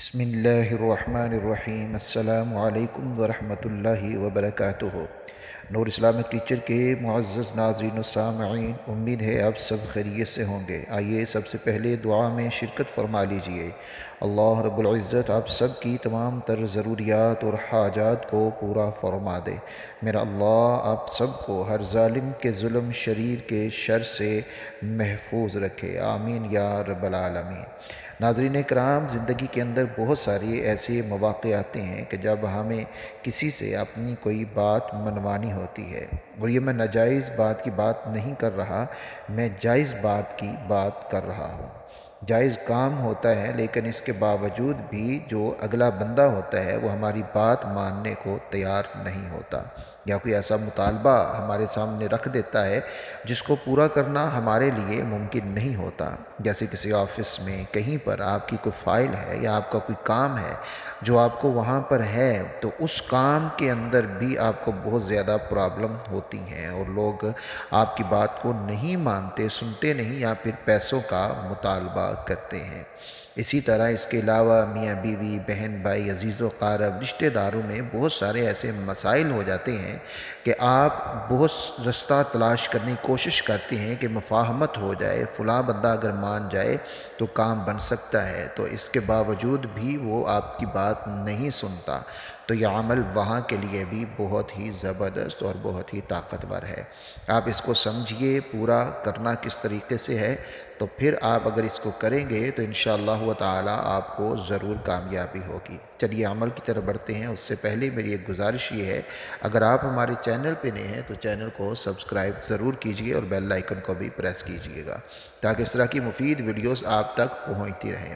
بسم اللہ الرحمن الرحیم السلام علیکم ورحمۃ اللہ وبرکاتہ۔ نور اسلامک ٹیچر کے معزز ناظرین و سامعین، امید ہے آپ سب خیریت سے ہوں گے۔ آئیے سب سے پہلے دعا میں شرکت فرما لیجئے۔ اللہ رب العزت آپ سب کی تمام تر ضروریات اور حاجات کو پورا فرما دے۔ میرا اللہ آپ سب کو ہر ظالم کے ظلم، شریر کے شر سے محفوظ رکھے، آمین یا رب العالمین۔ ناظرین کرام، زندگی کے اندر بہت ساری ایسے مواقع آتے ہیں کہ جب ہمیں کسی سے اپنی کوئی بات منوانی ہوتی ہے، اور یہ میں ناجائز بات کی بات نہیں کر رہا، میں جائز بات کی بات کر رہا ہوں۔ جائز کام ہوتا ہے، لیکن اس کے باوجود بھی جو اگلا بندہ ہوتا ہے وہ ہماری بات ماننے کو تیار نہیں ہوتا، یا کوئی ایسا مطالبہ ہمارے سامنے رکھ دیتا ہے جس کو پورا کرنا ہمارے لیے ممکن نہیں ہوتا۔ جیسے کسی آفس میں کہیں پر آپ کی کوئی فائل ہے یا آپ کا کوئی کام ہے جو آپ کو وہاں پر ہے، تو اس کام کے اندر بھی آپ کو بہت زیادہ پرابلم ہوتی ہیں، اور لوگ آپ کی بات کو نہیں مانتے، سنتے نہیں، یا پھر پیسوں کا مطالبہ کرتے ہیں۔ اسی طرح اس کے علاوہ میاں بیوی، بہن بھائی، عزیز و قارب، رشتہ داروں میں بہت سارے ایسے مسائل ہو جاتے ہیں کہ آپ بہت رستہ تلاش کرنے کی کوشش کرتے ہیں کہ مفاہمت ہو جائے، فلاں بندہ اگر مان جائے تو کام بن سکتا ہے، تو اس کے باوجود بھی وہ آپ کی بات نہیں سنتا، تو یہ عمل وہاں کے لیے بھی بہت ہی زبردست اور بہت ہی طاقتور ہے۔ آپ اس کو سمجھیے، پورا کرنا کس طریقے سے ہے، تو پھر آپ اگر اس کو کریں گے تو انشاءاللہ تعالی آپ کو ضرور کامیابی ہوگی۔ چلیے عمل کی طرف بڑھتے ہیں۔ اس سے پہلے میری ایک گزارش یہ ہے، اگر آپ ہمارے چینل پہ نئے ہیں تو چینل کو سبسکرائب ضرور کیجئے اور بیل آئیکن کو بھی پریس کیجئے گا، تاکہ اس طرح کی مفید ویڈیوز آپ تک پہنچتی رہیں۔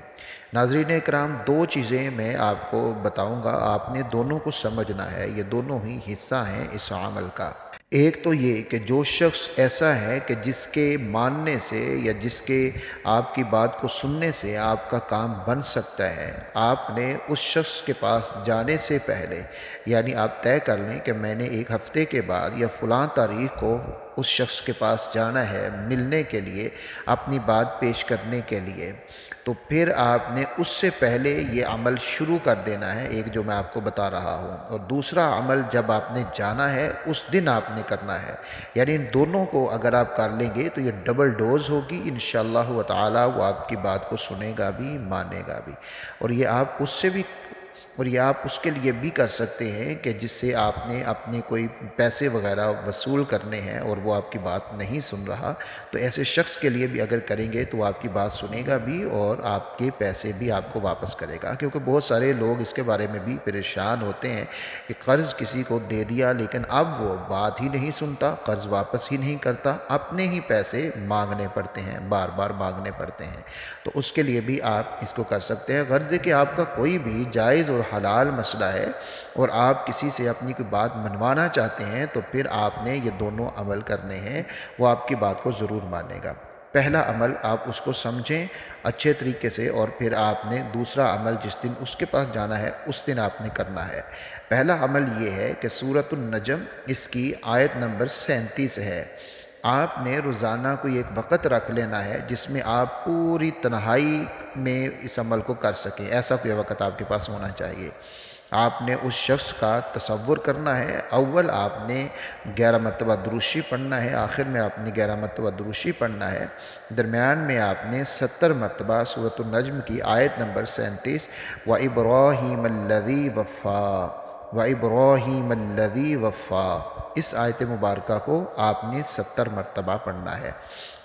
ناظرین اکرام، دو چیزیں میں آپ کو بتاؤں گا، آپ نے دونوں کو سمجھنا ہے، یہ دونوں ہی حصہ ہیں اس عمل کا۔ ایک تو یہ کہ جو شخص ایسا ہے کہ جس کے ماننے سے یا جس کے آپ کی بات کو سننے سے آپ کا کام بن سکتا ہے، آپ نے اس شخص کے پاس جانے سے پہلے، یعنی آپ طے کر لیں کہ میں نے ایک ہفتے کے بعد یا فلاں تاریخ کو اس شخص کے پاس جانا ہے ملنے کے لیے، اپنی بات پیش کرنے کے لیے، تو پھر آپ نے اس سے پہلے یہ عمل شروع کر دینا ہے، ایک جو میں آپ کو بتا رہا ہوں، اور دوسرا عمل جب آپ نے جانا ہے اس دن آپ نے کرنا ہے۔ یعنی ان دونوں کو اگر آپ کر لیں گے تو یہ ڈبل ڈوز ہوگی، انشاءاللہ تعالی وہ آپ کی بات کو سنے گا بھی، مانے گا بھی، اور یہ آپ اس کے لیے بھی کر سکتے ہیں کہ جس سے آپ نے اپنے کوئی پیسے وغیرہ وصول کرنے ہیں اور وہ آپ کی بات نہیں سن رہا، تو ایسے شخص کے لیے بھی اگر کریں گے تو وہ آپ کی بات سنے گا بھی اور آپ کے پیسے بھی آپ کو واپس کرے گا۔ کیونکہ بہت سارے لوگ اس کے بارے میں بھی پریشان ہوتے ہیں کہ قرض کسی کو دے دیا لیکن اب وہ بات ہی نہیں سنتا، قرض واپس ہی نہیں کرتا، اپنے ہی پیسے مانگنے پڑتے ہیں، بار بار مانگنے پڑتے ہیں، تو اس کے لیے بھی آپ اس کو کر سکتے ہیں۔ غرض ہے کہ آپ کا کوئی بھی جائز اور حلال مسئلہ ہے اور آپ کسی سے اپنی کوئی بات منوانا چاہتے ہیں، تو پھر آپ نے یہ دونوں عمل کرنے ہیں، وہ آپ کی بات کو ضرور مانے گا۔ پہلا عمل آپ اس کو سمجھیں اچھے طریقے سے، اور پھر آپ نے دوسرا عمل جس دن اس کے پاس جانا ہے اس دن آپ نے کرنا ہے۔ پہلا عمل یہ ہے کہ سورۃ النجم، اس کی آیت نمبر 37 ہے، آپ نے روزانہ کوئی ایک وقت رکھ لینا ہے جس میں آپ پوری تنہائی میں اس عمل کو کر سکیں۔ ایسا کوئی وقت آپ کے پاس ہونا چاہیے۔ آپ نے اس شخص کا تصور کرنا ہے، اول آپ نے 11 مرتبہ درود شریف پڑھنا ہے، آخر میں آپ نے 11 مرتبہ درود شریف پڑھنا ہے، درمیان میں آپ نے 70 مرتبہ سورۃ النجم کی آیت نمبر 37 وَإِبْرَاهِيمَ الَّذِي وَفَّى وَإِبْرَاهِيمَ الَّذِي وَفَّى، اس آیت مبارکہ کو آپ نے 70 مرتبہ پڑھنا ہے،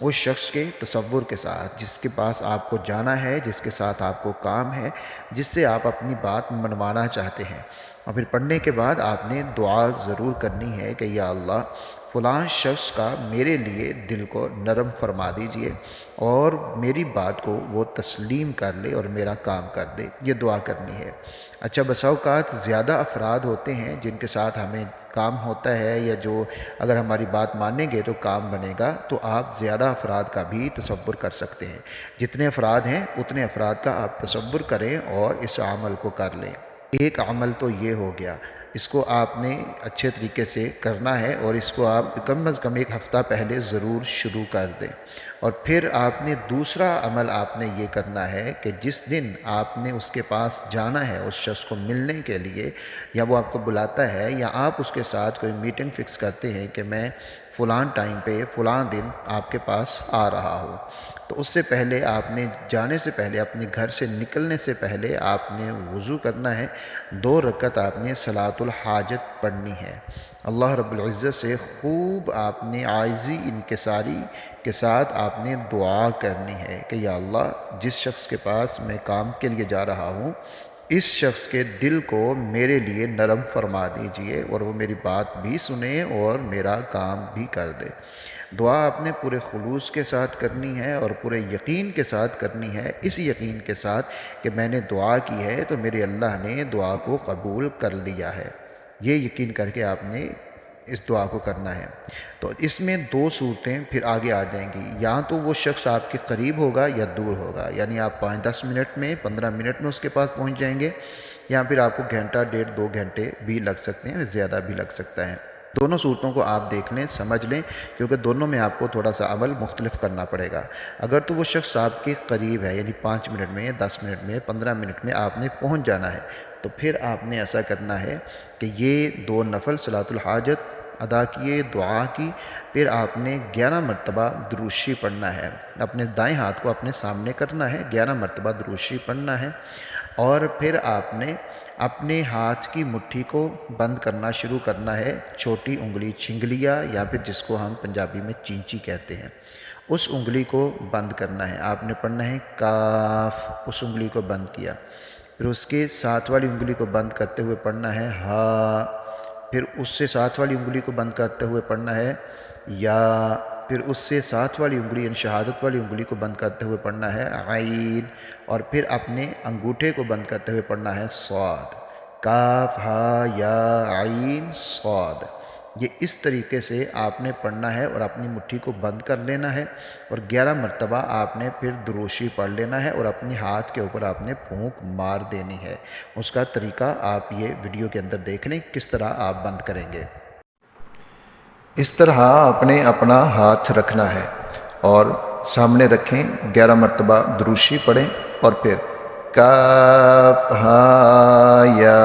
اس شخص کے تصور کے ساتھ جس کے پاس آپ کو جانا ہے، جس کے ساتھ آپ کو کام ہے، جس سے آپ اپنی بات منوانا چاہتے ہیں۔ اور پھر پڑھنے کے بعد آپ نے دعا ضرور کرنی ہے کہ یا اللہ فلاں شخص کا میرے لیے دل کو نرم فرما دیجئے اور میری بات کو وہ تسلیم کر لے اور میرا کام کر دے، یہ دعا کرنی ہے۔ اچھا، بسا اوقات زیادہ افراد ہوتے ہیں جن کے ساتھ ہمیں کام ہوتا ہے، یا جو اگر ہماری بات مانیں گے تو کام بنے گا، تو آپ زیادہ افراد کا بھی تصور کر سکتے ہیں۔ جتنے افراد ہیں اتنے افراد کا آپ تصور کریں اور اس عمل کو کر لیں۔ ایک عمل تو یہ ہو گیا، اس کو آپ نے اچھے طریقے سے کرنا ہے اور اس کو آپ کم از کم ایک ہفتہ پہلے ضرور شروع کر دیں۔ اور پھر آپ نے دوسرا عمل آپ نے یہ کرنا ہے کہ جس دن آپ نے اس کے پاس جانا ہے اس شخص کو ملنے کے لیے، یا وہ آپ کو بلاتا ہے یا آپ اس کے ساتھ کوئی میٹنگ فکس کرتے ہیں کہ میں فلاں ٹائم پہ فلاں دن آپ کے پاس آ رہا ہوں، تو اس سے پہلے آپ نے جانے سے پہلے، اپنے گھر سے نکلنے سے پہلے آپ نے وضو کرنا ہے، 2 رکعت آپ نے صلاۃ الحاجت پڑھنی ہے۔ اللہ رب العزت سے خوب آپ نے عاجزی انکساری کے ساتھ آپ نے دعا کرنی ہے کہ یا اللہ، جس شخص کے پاس میں کام کے لیے جا رہا ہوں، اس شخص کے دل کو میرے لیے نرم فرما دیجئے اور وہ میری بات بھی سنے اور میرا کام بھی کر دے۔ دعا آپ نے پورے خلوص کے ساتھ کرنی ہے اور پورے یقین کے ساتھ کرنی ہے، اس یقین کے ساتھ کہ میں نے دعا کی ہے تو میرے اللہ نے دعا کو قبول کر لیا ہے، یہ یقین کر کے آپ نے اس دعا کو کرنا ہے۔ تو اس میں 2 صورتیں پھر آگے آ جائیں گی، یا تو وہ شخص آپ کے قریب ہوگا یا دور ہوگا، یعنی آپ 5-10 منٹ میں 15 منٹ میں اس کے پاس پہنچ جائیں گے، یا پھر آپ کو گھنٹہ 1.5-2 گھنٹے بھی لگ سکتے ہیں، زیادہ بھی لگ سکتا ہے۔ دونوں صورتوں کو آپ دیکھ لیں، سمجھ لیں، کیونکہ دونوں میں آپ کو تھوڑا سا عمل مختلف کرنا پڑے گا۔ اگر تو وہ شخص آپ کے قریب ہے، یعنی 5 منٹ میں، 10 منٹ میں، 15 منٹ میں آپ نے پہنچ جانا ہے، تو پھر آپ نے ایسا کرنا ہے کہ یہ 2 نفل صلاۃ الحاجت ادا کیے، دعا کی، پھر آپ نے 11 مرتبہ درود شریف پڑھنا ہے، اپنے دائیں ہاتھ کو اپنے سامنے کرنا ہے، 11 مرتبہ درود شریف پڑھنا ہے، اور پھر آپ نے اپنے ہاتھ کی مٹھی کو بند کرنا شروع کرنا ہے، چھوٹی انگلی چھنگلیا یا پھر جس کو ہم پنجابی میں چینچی کہتے ہیں، اس انگلی کو بند کرنا ہے۔ آپ نے پڑھنا ہے کاف، اس انگلی کو بند کیا، پھر اس کے ساتھ والی انگلی کو بند کرتے ہوئے پڑھنا ہے ہا، پھر اس سے ساتھ والی انگلی کو بند کرتے ہوئے پڑھنا ہے یا، پھر اس سے ساتھ والی انگلی یعنی شہادت والی انگلی کو بند کرتے ہوئے پڑھنا ہے عین، اور پھر اپنے انگوٹھے کو بند کرتے ہوئے پڑھنا ہے صاد، کاف ہا یا عین صاد۔ یہ اس طریقے سے آپ نے پڑھنا ہے اور اپنی مٹھی کو بند کر لینا ہے، اور 11 مرتبہ آپ نے پھر درود شریف پڑھ لینا ہے اور اپنے ہاتھ کے اوپر آپ نے پھونک مار دینی ہے۔ اس کا طریقہ آپ یہ ویڈیو کے اندر دیکھ لیں کس طرح آپ بند کریں گے۔ اس طرح آپ نے اپنا ہاتھ رکھنا ہے اور سامنے رکھیں، 11 مرتبہ درود شریف پڑھیں، اور پھر کاف ہا یا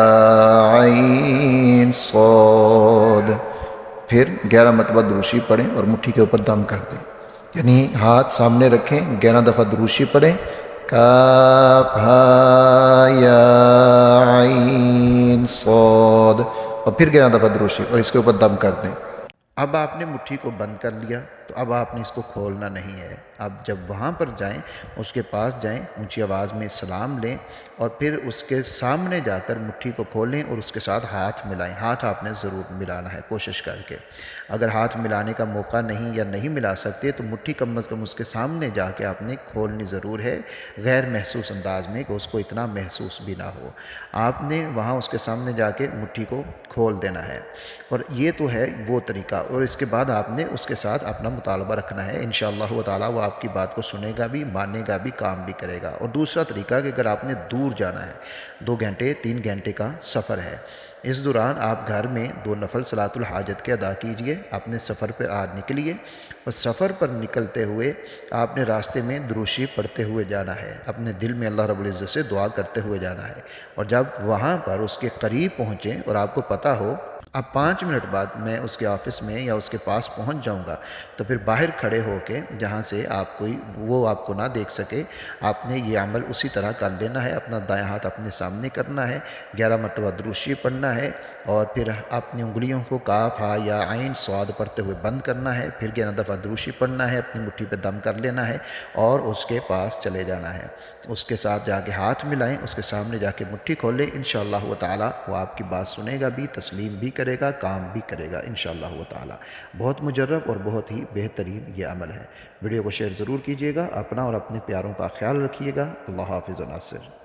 عین صاد، پھر 11 مرتبہ درود شریف پڑھیں اور مٹھی کے اوپر دم کر دیں، یعنی ہاتھ سامنے رکھیں، 11 دفعہ درود شریف پڑھیں، کاف ہا یا عین صاد، اور پھر 11 دفعہ درود شریف اور اس کے اوپر دم کر دیں۔ اب آپ نے مٹھی کو بند کر لیا تو اب آپ نے اس کو کھولنا نہیں ہے۔ اب جب وہاں پر جائیں، اس کے پاس جائیں، اونچی آواز میں سلام لیں، اور پھر اس کے سامنے جا کر مٹھی کو کھولیں اور اس کے ساتھ ہاتھ ملائیں۔ ہاتھ آپ نے ضرور ملانا ہے کوشش کر کے۔ اگر ہاتھ ملانے کا موقع نہیں یا نہیں ملا سکتے تو مٹھی کم از کم اس کے سامنے جا کے آپ نے کھولنی ضرور ہے، غیر محسوس انداز میں کہ اس کو اتنا محسوس بھی نہ ہو۔ آپ نے وہاں اس کے سامنے جا کے مٹھی کو کھول دینا ہے، اور یہ تو ہے وہ طریقہ، اور اس کے بعد آپ نے اس کے ساتھ اپنا مطالبہ رکھنا ہے، انشاءاللہ تعالی وہ آپ کی بات کو سنے گا بھی، مانے گا بھی، کام بھی کرے گا۔ اور دوسرا طریقہ کہ اگر آپ نے دور جانا ہے، 2 گھنٹے 3 گھنٹے کا سفر ہے، اس دوران آپ گھر میں 2 نفل صلاۃ الحاجت کے ادا کیجئے، اپنے سفر پر نکلیے، اور سفر پر نکلتے ہوئے آپ نے راستے میں درود شریف پڑھتے ہوئے جانا ہے، اپنے دل میں اللہ رب العزت سے دعا کرتے ہوئے جانا ہے، اور جب وہاں پر اس کے قریب پہنچیں اور آپ کو پتہ ہو اب 5 منٹ بعد میں اس کے آفس میں یا اس کے پاس پہنچ جاؤں گا، تو پھر باہر کھڑے ہو کے جہاں سے وہ آپ کو نہ دیکھ سکے، آپ نے یہ عمل اسی طرح کر لینا ہے، اپنا دائیں ہاتھ اپنے سامنے کرنا ہے، 11 مرتبہ درود شریف پڑھنا ہے، اور پھر اپنی انگلیوں کو کاف ہا یا عین صاد پڑھتے ہوئے بند کرنا ہے، پھر 11 دفعہ درود شریف پڑھنا ہے، اپنی مٹھی پہ دم کر لینا ہے اور اس کے پاس چلے جانا ہے، اس کے ساتھ جا کے ہاتھ ملائیں، اس کے سامنے جا کے مٹھی کھولیں، انشاءاللہ تعالی وہ آپ کی بات سنے گا بھی، تسلیم بھی کرے گا، کام بھی کرے گا انشاءاللہ تعالی۔ بہت مجرب اور بہت ہی بہترین یہ عمل ہے۔ ویڈیو کو شیئر ضرور کیجیے گا، اپنا اور اپنے پیاروں کا خیال رکھیے گا۔ اللہ حافظ و ناصر۔